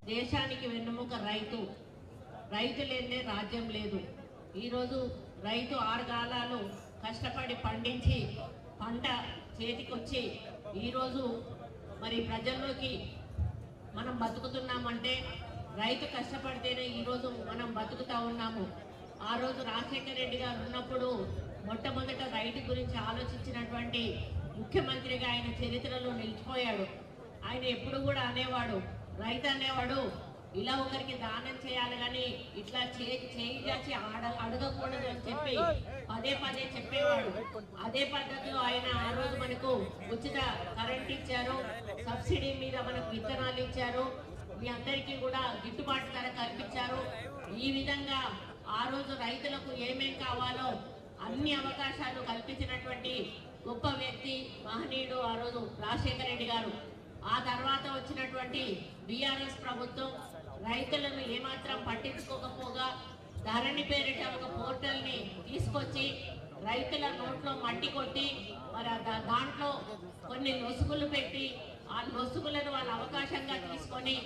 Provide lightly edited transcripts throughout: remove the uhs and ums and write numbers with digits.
దేశానికి వెన్నుముక రైతు. రైతు లేదే రాజ్యం లేదు. ఈరోజు రైతు 6 కాలాలు కష్టపడి పండించి పంట చేతికొచ్చి ఈరోజు మరి ప్రజల్లోకి మనం బతుకుతున్నామంటే రైతు కష్టపడితేనే ఈరోజు మనం బతుకుతూ ఉన్నాము. ఆ రోజు రాజశేఖర రెడ్డి గారు ఉన్నప్పుడు మొట్టమొదట రైతు గురించి ఆలోచించినటువంటి ముఖ్యమంత్రిగా ఆయన చరిత్రలో నిలిచిపోయాడు. ఆయన ఎప్పుడు కూడా అనేవాడు, రైతు అనేవాడు ఇలా ఒకరికి దానం చేయాలి కానీ ఇట్లా చేయించి అడగకూడదు అని చెప్పి పదే పదే చెప్పేవాడు. అదే పద్ధతిలో ఆయన ఆ రోజు మనకు ఉచిత కరెంట్ ఇచ్చారు, సబ్సిడీ మీద మనకు విత్తనాలు ఇచ్చారు, మీ అందరికీ కూడా గిట్టుబాటు ధర కల్పించారు. ఈ విధంగా ఆ రోజు రైతులకు ఏమేం కావాలో అన్ని అవకాశాలు కల్పించినటువంటి గొప్ప వ్యక్తి మహనీయుడు ఆ రోజు రాజశేఖర రెడ్డి గారు. ఆ తర్వాత వచ్చినటువంటి బీఆర్ఎస్ ప్రభుత్వం రైతులను ఏమాత్రం పట్టించుకోకపోగా ధరణి పేరిట ఒక పోర్టల్ని తీసుకొచ్చి రైతుల నోట్లో మట్టి కొట్టి మరి దాంట్లో కొన్ని లొసుగులు పెట్టి ఆ లొసుగులను వాళ్ళ అవకాశంగా తీసుకొని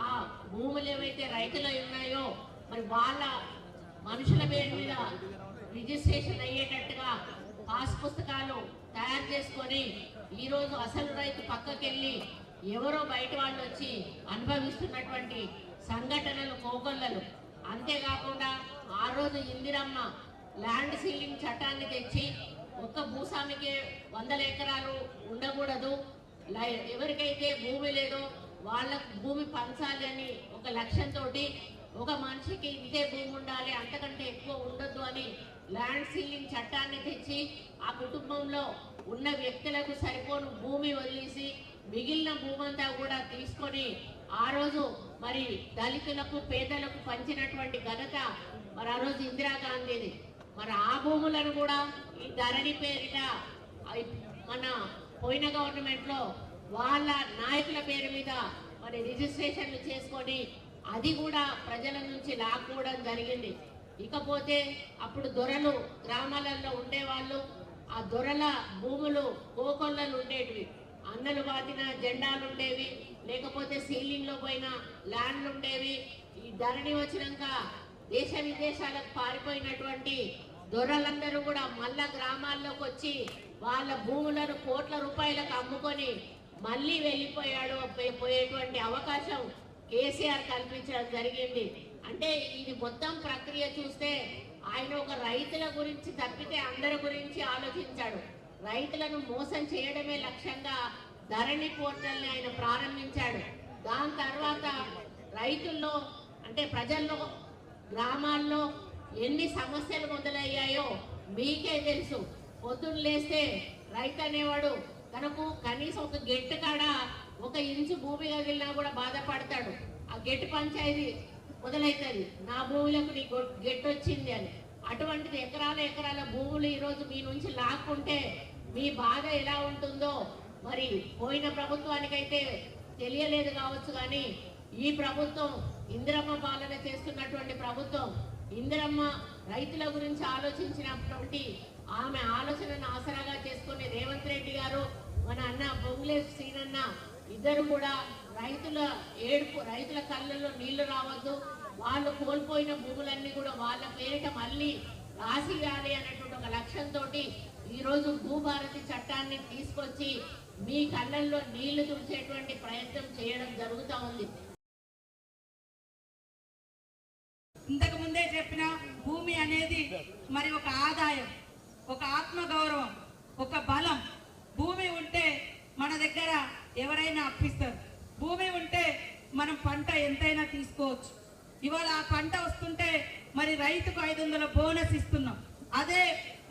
ఆ భూములు ఏవైతే రైతులు ఉన్నాయో మరి వాళ్ళ మనుషుల పేరు మీద రిజిస్ట్రేషన్ అయ్యేటట్టుగా పాస్ పుస్తకాలు తయారు చేసుకొని ఈరోజు అసలు రైతు పక్కకెళ్ళి ఎవరో బయట వాళ్ళు వచ్చి అనుభవిస్తున్నటువంటి సంఘటనలు కోకొల్లలు. అంతేకాకుండా ఆ రోజు ఇందిరమ్మ ల్యాండ్ సీలింగ్ చట్టాన్ని తెచ్చి ఒక్క భూస్వామికి 100 ఎకరాలు ఉండకూడదు, ఎవరికైతే భూమి లేదో వాళ్ళకు భూమి పంచాలి అని ఒక లక్ష్యంతో ఒక మనిషికి ఇంతే భూమి ఉండాలి, అంతకంటే ఎక్కువ ఉండొద్దు అని ల్యాండ్ సీలింగ్ చట్టాన్ని తెచ్చి ఆ కుటుంబంలో ఉన్న వ్యక్తులకు సరిపోను భూమి వదిలేసి మిగిలిన భూమంతా కూడా తీసుకొని ఆ రోజు మరి దళితులకు పేదలకు పంచినటువంటి ఘనత మరి ఆ రోజు ఇందిరాగాంధీది. మరి ఆ భూములను కూడా ఈ ధరణి పేరిట మన పోయిన గవర్నమెంట్ లో వాళ్ళ నాయకుల పేరు మీద మరి రిజిస్ట్రేషన్లు చేసుకొని అది కూడా ప్రజల నుంచి లాక్కోవడం జరిగింది. ఇకపోతే అప్పుడు దొరలు గ్రామాలలో ఉండేవాళ్ళు, ఆ దొరల భూములు కోకొల్లలు ఉండేటివి, అన్నలు బాతిన జెండాలు ఉండేవి, లేకపోతే సీలింగ్ లో పోయిన ల్యాండ్లు ఉండేవి. ఈ ధరణి వచ్చినాక దేశ విదేశాలకు పారిపోయినటువంటి దొరలందరూ కూడా మళ్ళా గ్రామాల్లోకి వచ్చి వాళ్ళ భూములను కోట్ల రూపాయలకు అమ్ముకొని మళ్ళీ వెళ్ళిపోయాడు. పోయేటువంటి అవకాశం కేసీఆర్ కల్పించడం జరిగింది. అంటే ఇది మొత్తం ప్రక్రియ చూస్తే ఆయన ఒక రైతుల గురించి తప్పితే అందరి గురించి ఆలోచించాడు. రైతులను మోసం చేయడమే లక్ష్యంగా ధరణి పోర్టల్ని ఆయన ప్రారంభించాడు. దాని తర్వాత రైతుల్లో అంటే ప్రజల్లో గ్రామాల్లో ఎన్ని సమస్యలు మొదలయ్యాయో మీకే తెలుసు. పొద్దున్న లేస్తే రైతు అనేవాడు తనకు కనీసం ఒక గెట్టు కాడ 1 ఇంచు భూమి కదిలినా కూడా బాధపడతాడు. ఆ గెట్టు పంచాయతీ మొదలవుతుంది, నా భూములకు నీ గెట్టు వచ్చింది అని. అటువంటిది ఎకరాల భూములు ఈరోజు మీ నుంచి లాక్కుంటే మీ బాధ ఎలా ఉంటుందో మరి పోయిన ప్రభుత్వానికైతే తెలియలేదు కావచ్చు, కానీ ఈ ప్రభుత్వం ఇందిరమ్మ పాలన చేస్తున్నటువంటి ప్రభుత్వం ఇందిరమ్మ రైతుల గురించి ఆలోచించినటువంటి ఆమె ఆలోచనను ఆసరాగా చేసుకునే రేవంత్ రెడ్డి గారు, మన అన్న బొంగులే శ్రీనన్న ఇద్దరు కూడా రైతుల కళ్ళల్లో నీళ్లు రావద్దు, వాళ్ళు కోల్పోయిన భూములన్నీ కూడా వాళ్ళ పేరిట మళ్ళీ రాసియాలి అనేటువంటి ఒక లక్ష్యంతో ఈరోజు భూభారతి చట్టాన్ని తీసుకొచ్చి మీ కళ్ళల్లో నీళ్లు తుడిచేటువంటి ప్రయత్నం చేయడం జరుగుతూ ఉంది. ఇంతకు ముందే చెప్పిన భూమి అనేది మరి ఒక ఆదాయం, ఒక ఆత్మగౌరవం, ఒక బలం. భూమి ఉంటే మన దగ్గర ఎవరైనా అప్పిస్తారు, భూమి ఉంటే మనం పంట ఎంతైనా తీసుకోవచ్చు. ఇవాళ ఆ పంట వస్తుంటే మరి రైతుకు 500 బోనస్ ఇస్తున్నాం. అదే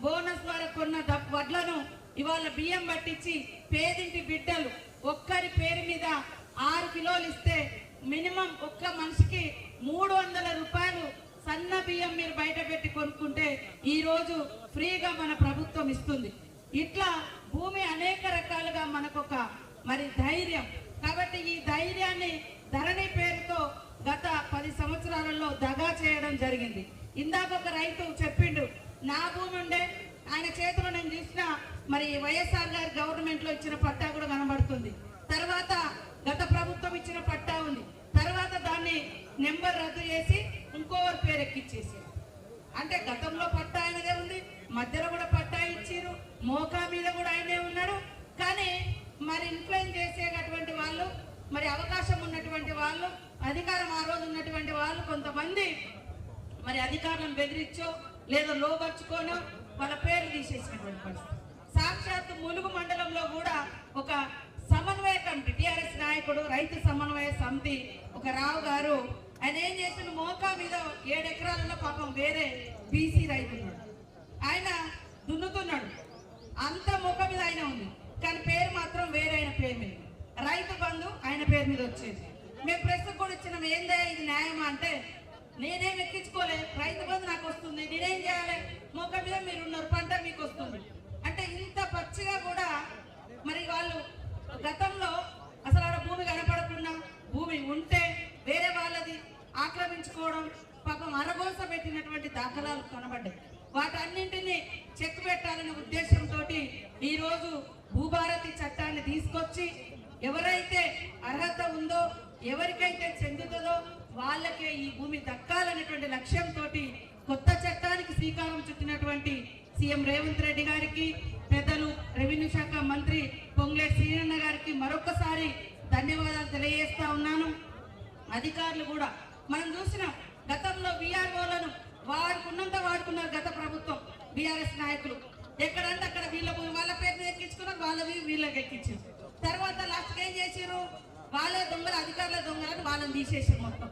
బోనస్ ద్వారా కొన్న వడ్లను ఇవాళ బియ్యం పట్టించి పేదింటి బిడ్డలు ఒక్కరి పేరు మీద 6 కిలోలు ఇస్తే మినిమం ఒక్క మనిషికి 300 రూపాయలు సన్న బియ్యం మీరు బయట పెట్టి కొనుక్కుంటే ఈ రోజు ఫ్రీగా మన ప్రభుత్వం ఇస్తుంది. ఇట్లా భూమి అనేక రకాలుగా మనకొక మరి ధైర్యం. కాబట్టి ఈ ధైర్యాన్ని ధరణి పేరుతో గత 10 సంవత్సరాలలో దగా చేయడం జరిగింది. ఇందాక ఒక రైతు చెప్పిండు, నా భూమి ఉండే ఆయన చేతిలో నేను చూసిన మరి వైఎస్ఆర్ గారి గవర్నమెంట్ లో ఇచ్చిన పట్టా కూడా కనబడుతుంది. తర్వాత గత ప్రభుత్వం ఇచ్చిన పట్టా ఉంది. తర్వాత దాన్ని నెంబర్ రద్దు చేసి ఇంకోరు పేరు ఎక్కిచ్చేసి, అంటే గతంలో పట్టా ఆయనదే ఉంది, మధ్యలో కూడా పట్టా ఇచ్చిరు, మోకా మీద కూడా ఆయనే ఉన్నాడు. కానీ మరి ఇన్ఫ్లుయెన్స్ చేసేటటువంటి వాళ్ళు, మరి అవకాశం ఉన్నటువంటి వాళ్ళు, అధికారం ఆ రోజు ఉన్నటువంటి వాళ్ళు కొంతమంది మరి అధికారులను బెదిరించో లేదా లోపరుచుకోనో వాళ్ళ పేర్లు తీసేసినటువంటి పరిస్థితి. సాక్షాత్తు ములుగు మండలంలో కూడా ఒక సమన్వయ కమిటీ, టిఆర్ఎస్ నాయకుడు, రైతు సమన్వయ సమితి ఒక రావు గారు, ఆయన ఏం చేసిన మోకా మీద 7 ఎకరాలలో పాపం వేరే బీసీ రైతు ఆయన దున్నుతున్నాడు, అంత మోకా మీద ఆయన ఉంది, కానీ పేరు మాత్రం వేరే ఆయన పేరు మీద, రైతు బంధు ఆయన పేరు మీద వచ్చేది. మేము ప్రెస్ కూడా ఇచ్చినాం, ఏందా ఇది న్యాయమా అంటే, నేనేం ఎక్కించుకోలే, రైతు బంధు నాకు వస్తుంది, నేనేం చేయాలి, మోకా మీద మీరున్నారు, పంట మీకు వస్తుంది అంటే ఇంత పచ్చిగా కూడా మరి వాళ్ళు గతంలో అసలు ఆడ భూమి కనపడకుండా భూమి ఉంటే వేరే వాళ్ళది ఆక్రమించుకోవడం, పాపం అరగోస పెట్టినటువంటి దాఖలాలు కనబడ్డాయి. వాటన్నింటినీ చెక్ పెట్టాలనే ఉద్దేశంతో ఈ రోజు భూభారతి చట్టాన్ని తీసుకొచ్చి ఎవరైతే అర్హత ఉందో, ఎవరికైతే చెందుతుందో వాళ్ళకే ఈ భూమి దక్కాలనేటువంటి లక్ష్యంతో కొత్త చట్టానికి శ్రీకారం చుట్టినటువంటి సీఎం రేవంత్ రెడ్డి గారికి, పెద్దలు రెవెన్యూ శాఖ మంత్రి పొంగులేటి శ్రీరన్న గారికి మరొకసారి ధన్యవాదాలు తెలియజేస్తా ఉన్నాను. అధికారులు కూడా మనం చూసినాం, గతంలో వీఆర్ఓలను వాడుకున్నంత వాడుకున్నారు గత ప్రభుత్వం బీఆర్ఎస్ నాయకులు. ఎక్కడంటే అక్కడ వీళ్ళ భూమి వాళ్ళ పేరు మీద ఎక్కించుకున్నారు, వాళ్ళవి వీళ్ళకి ఎక్కించారు. తర్వాత లాస్ట్కి ఏం చేసారు, వాళ్ళే దొంగలు, అధికారుల దొంగలని వాళ్ళని తీసేసారు. మొత్తం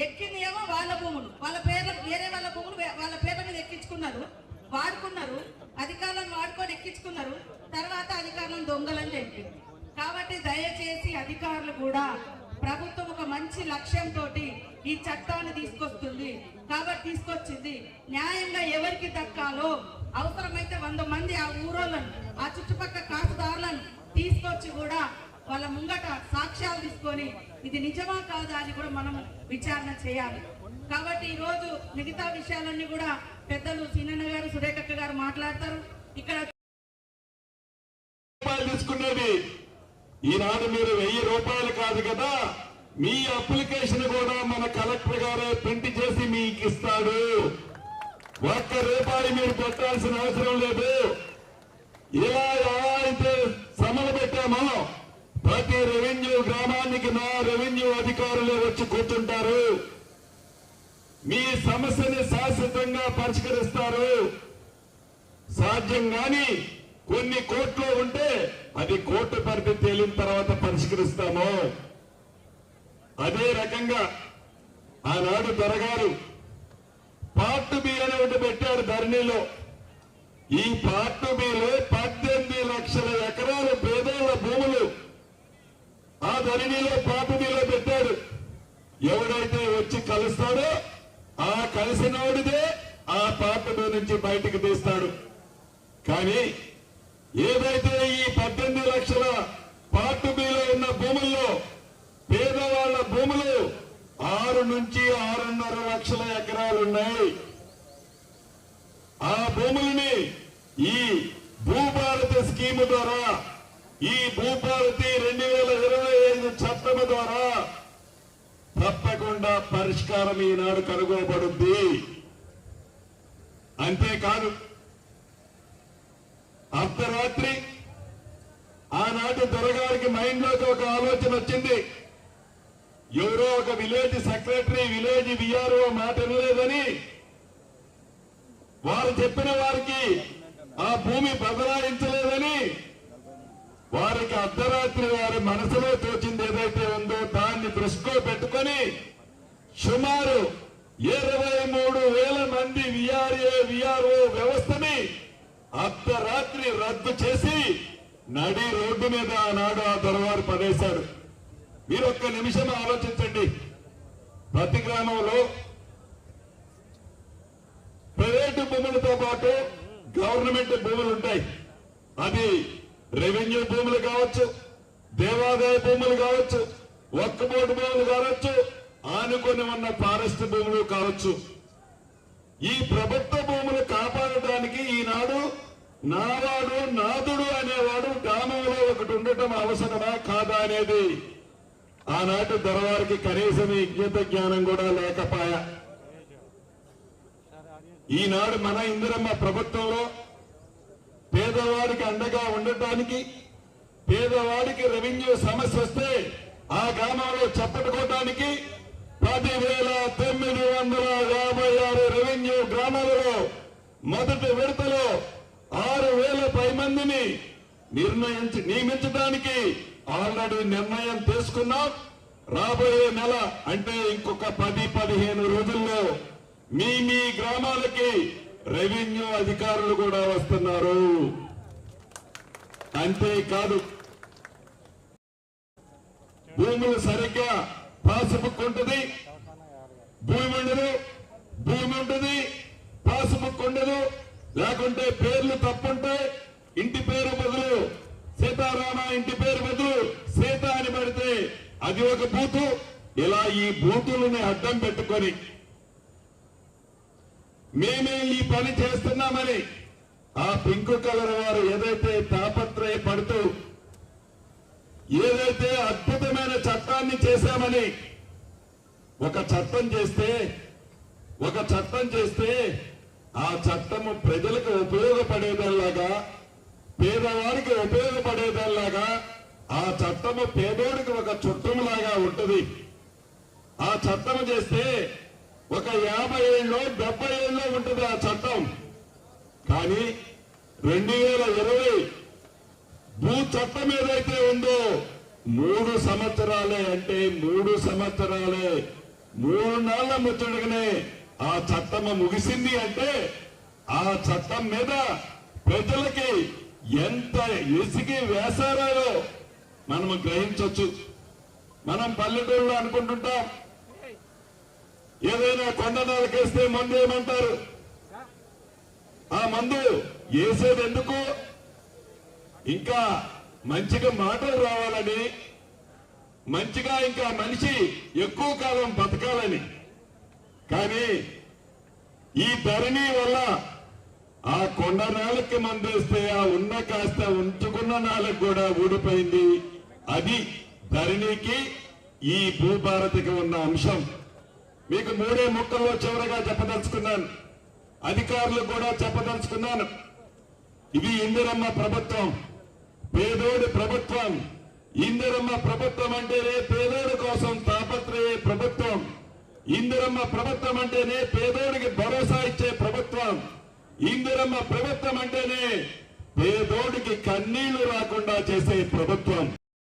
ఎక్కింది ఏమో వాళ్ళ భూములు, వాళ్ళ పేర్లకు వేరే వాళ్ళ భూములు వాళ్ళ పేర్ల మీద ఎక్కించుకున్నారు, వాడుకున్నారు, అధికారులను వాడుకొని ఎక్కించుకున్నారు. తర్వాత అధికారులను దొంగలని చెప్పింది. కాబట్టి దయచేసి అధికారులు కూడా, ప్రభుత్వం ఒక మంచి లక్ష్యంతో ఈ చట్టాన్ని తీసుకొస్తుంది కాబట్టి తీసుకొచ్చింది, న్యాయంగా ఎవరికి దక్కాలో అవసరమైతే 100 మంది ఆ ఊరోళ్ళను, ఆ చుట్టుపక్కల కాసుదారులను తీసుకొచ్చి కూడా వాళ్ళ ముంగట సాక్ష్యాలు తీసుకొని ఇది నిజమా కాదా అని కూడా మనం విచారణ చేయాలి. కాబట్టి ఈ రోజు మిగతా విషయాలన్నీ కూడా పెద్దలు సీనన్న గారు, సురేఖక్క గారు మాట్లాడతారు. ఇక్కడ తీసుకున్నది ఈనాడు మీరు 1000 రూపాయలు కాదు కదా, మీ అప్లికేషన్ కూడా మన కలెక్టర్ గారే ప్రింట్ చేసి మీకు ఇస్తాడు. 1 రూపాయి మీరు పెట్టాల్సిన అవసరం లేదు. ఇలా ఎలా అయితే సభలు పెట్టామో ప్రతి రెవెన్యూ గ్రామానికి నా రెవెన్యూ అధికారులే వచ్చి కూర్చుంటారు, మీ సమస్యని శాశ్వతంగా పరిష్కరిస్తారు. సాధ్యం గాని కొన్ని కోర్టులో ఉంటే అది కోర్టు పరిధి తేలిన తర్వాత పరిష్కరిస్తాము. అదే రకంగా ఆనాడు దొరగారు పార్ట్ బి అని ఒకటి పెట్టారు ధరణిలో. ఈ పార్ట్ బిలో 18 లక్షల ఎకరాలు పేదోళ్ల భూములు ఆ ధరణిలో పార్ట్ బిలో పెట్టాడు. ఎవడైతే వచ్చి కలుస్తాడో ఆ కలిసినోడిదే ఆ పార్ట్ బి నుంచి బయటికి తీస్తాడు. కానీ ఏదైతే ఈ 18 లక్షల పార్ట్ బిలో ఉన్న భూముల్లో పేదవాళ్ల భూములు 6 నుంచి 6.5 లక్షల ఎకరాలు ఉన్నాయి. ఆ భూములని ఈ భూభారతి స్కీమ్ ద్వారా, ఈ భూభారతి 2025 చట్టం ద్వారా తప్పకుండా పరిష్కారం ఈనాడు కనుగొనబడుద్ది. అంతేకాదు అర్ధరాత్రి ఆనాటి దొరగారికి మైండ్ లోకి ఒక ఆలోచన వచ్చింది. ఎవరో ఒక విలేజ్ సెక్రటరీ, విలేజ్ విఆర్ఓ మాట వినలేదని వారు చెప్పిన వారికి ఆ భూమి బదలాయించలేదని వారికి అర్ధరాత్రి వారి మనసులో తోచింది ఏదైతే ఉందో దాన్ని దృష్టిలో పెట్టుకొని సుమారు 23,000 మంది విఆర్ఓ వ్యవస్థని అర్ధరాత్రి రద్దు చేసి నడి రోడ్డు మీద ఆనాడు ఆ దొరవారు పడేశాడు. మీరు ఒక్క నిమిషం ఆలోచించండి. ప్రతి గ్రామంలో ప్రైవేటు భూములతో పాటు గవర్నమెంట్ భూములు ఉంటాయి. అది రెవెన్యూ భూములు కావచ్చు, దేవాదాయ భూములు కావచ్చు, వక్ఫ్ బోర్డు భూములు కావచ్చు, ఆనుకొని ఉన్న ఫారెస్ట్ భూములు కావచ్చు. ఈ ప్రభుత్వ భూములు కాపాడటానికి ఈనాడు నావాడు నాదుడు అనేవాడు గ్రామంలో ఒకటి ఉండటం అవసరమా కాదా అనేది ఆనాటి దొరవారికి కనీసం విజ్ఞత జ్ఞానం కూడా లేకపోయా. ఈనాడు మన ఇందిరమ్మ ప్రభుత్వంలో పేదవాడికి అండగా ఉండటానికి, పేదవాడికి రెవెన్యూ సమస్య వస్తే ఆ గ్రామంలో చప్పట్టుకోవటానికి 10,956 రెవెన్యూ గ్రామాలలో మొదటి విడతలో 6,000 పై మందిని నియమించడానికి ఆల్రెడీ నిర్ణయం తీసుకున్నాం. రాబోయే నెల అంటే ఇంకొక 10-15 రోజుల్లో మీ గ్రామాలకి రెవెన్యూ అధికారులు కూడా వస్తున్నారు. అంతేకాదు, భూములు సరిగ్గా పాస్బుక్ ఉంటుంది, భూమి ఉంటుంది, పాస్బుక్ ఉండదు, లేకుంటే పేర్లు తప్పుంటాయి. ఇంటి పేరు బదులు సీతారామ, ఇంటి పేరు బదులు సీత అని పడితే అది ఒక బూతు. ఇలా ఈ బూతులని అడ్డం పెట్టుకొని మేమే ఈ పని చేస్తున్నామని ఆ పింక్ కలర్ వారు ఏదైతే తాపత్రయపడుతూ ఏదైతే అద్భుతమైన చట్టాన్ని చేశామని ఒక చట్టం చేస్తే ఆ చట్టము ప్రజలకు ఉపయోగపడేదాల్లాగా, పేదవారికి ఉపయోగపడేదాల్లాగా, ఆ చట్టము పేదోడికి ఒక చుట్టంలాగా ఉంటుంది. ఆ చట్టం చేస్తే ఒక 50 ఏళ్ళలో 70 ఏళ్ళలో ఉంటుంది ఆ చట్టం. కానీ 2020 భూ చట్టం ఏదైతే ఉందో 3 సంవత్సరాలే, అంటే 3 సంవత్సరాలే, 3 నెలల ముచ్చటగానే ఆ చట్టం ముగిసింది. అంటే ఆ చట్టం మీద ప్రజలకి ఎంత ఎసిగి వేసారో మనం గ్రహించవచ్చు. మనం పల్లెటూరులో అనుకుంటుంటాం, ఏదైనా కొండనాలకేస్తే మందు ఏమంటారు? ఆ మందు వేసేది ఎందుకు? ఇంకా మంచిగా మాటలు రావాలని, మంచిగా ఇంకా మనిషి ఎక్కువ కాలం బతకాలని. కానీ ఈ ధరణి వల్ల ఆ కొండ నాలకి మందేస్తే ఆ ఉన్న కాస్త ఉంచుకున్న నాలకు కూడా ఊడిపోయింది. అది ధరణికి, ఈ భూభారతికి ఉన్న అంశం. మీకు 3 ముక్కల్లో చివరగా చెప్పదలుచుకున్నాను, అధికారులకు కూడా చెప్పదలుచుకున్నాను. ఇది ఇందిరమ్మ ప్రభుత్వం, పేదోడి ప్రభుత్వం. ఇందిరమ్మ ప్రభుత్వం అంటేనే పేదోడి కోసం తాపత్రయే ప్రభుత్వం. ఇందిరమ్మ ప్రభుత్వం అంటేనే పేదోడికి భరోసా ఇచ్చే ప్రభుత్వం. ఇందిరమ్మ ప్రభుత్వం అంటేనే పేదోడికి కన్నీళ్లు రాకుండా చేసే ప్రభుత్వం.